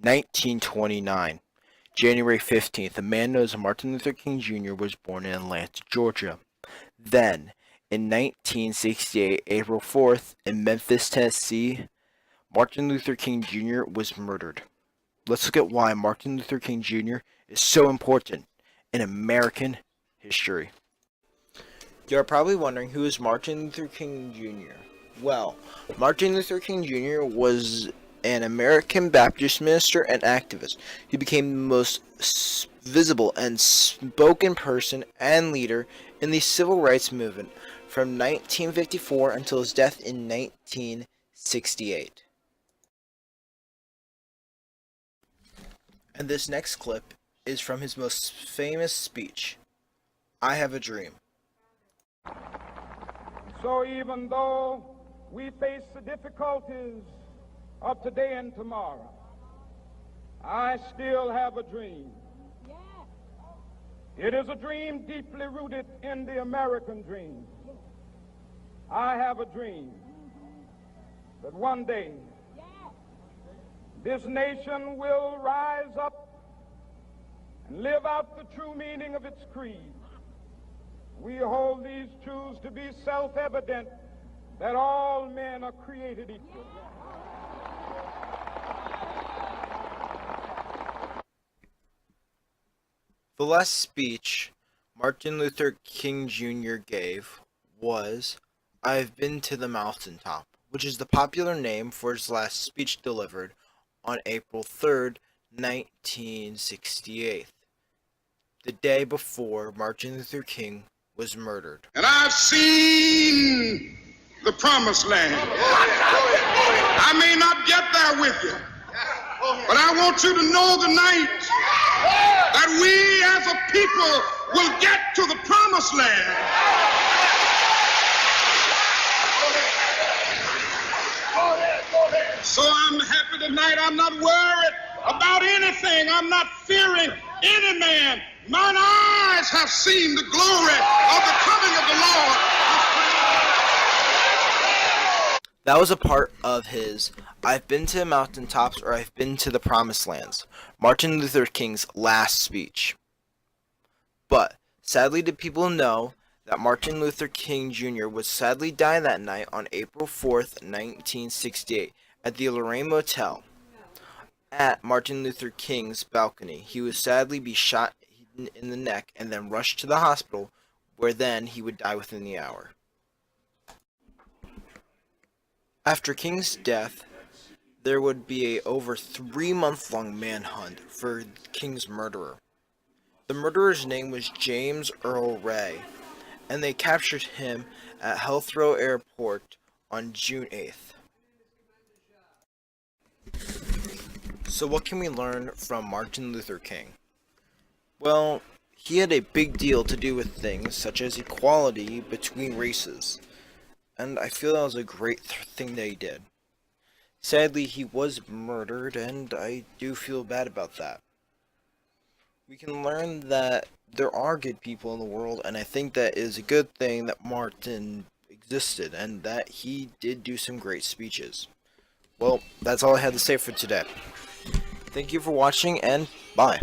1929, January 15th, a man known as Martin Luther King Jr. was born in Atlanta, Georgia. Then, in 1968, April 4th, in Memphis, Tennessee, Martin Luther King Jr. was murdered. Let's look at why Martin Luther King Jr. is so important in American history. You're probably wondering, who is Martin Luther King Jr.? Well, Martin Luther King Jr. was an American Baptist minister and activist. He became the most visible and spoken person and leader in the civil rights movement from 1954 until his death in 1968. And this next clip is from his most famous speech, "I Have a Dream." So even though we face the difficulties of today and tomorrow, I still have a dream. It is a dream deeply rooted in the American dream. I have a dream that one day this nation will rise up and live out the true meaning of its creed. We hold these truths to be self-evident, that all men are created equal. The last speech Martin Luther King Jr. gave was, "I've been to the mountaintop," which is the popular name for his last speech delivered on April 3rd, 1968, the day before Martin Luther King was murdered. And I've seen the promised land. I may not get there with you, but I want you to know tonight that we as a people will get to the promised land. So I'm happy tonight. I'm not worried about anything. I'm not fearing any man. Mine eyes have seen the glory of the coming of the Lord. That was a part of his "I've been to the mountaintops" or "I've been to the promised lands," Martin Luther King's last speech. But sadly, did people know that Martin Luther King Jr. would sadly die that night on April 4th, 1968, at the Lorraine Motel? At Martin Luther King's balcony, he would sadly be shot in the neck and then rushed to the hospital, where then he would die within the hour. After King's death, there would be a over 3-month-long manhunt for King's murderer. The murderer's name was James Earl Ray, and they captured him at Heathrow Airport on June 8th. So what can we learn from Martin Luther King? Well, he had a big deal to do with things such as equality between races, and I feel that was a great thing that he did. Sadly, he was murdered, and I do feel bad about that. We can learn that there are good people in the world, and I think that is a good thing that Martin existed, and that he did do some great speeches. Well, that's all I had to say for today. Thank you for watching, and bye.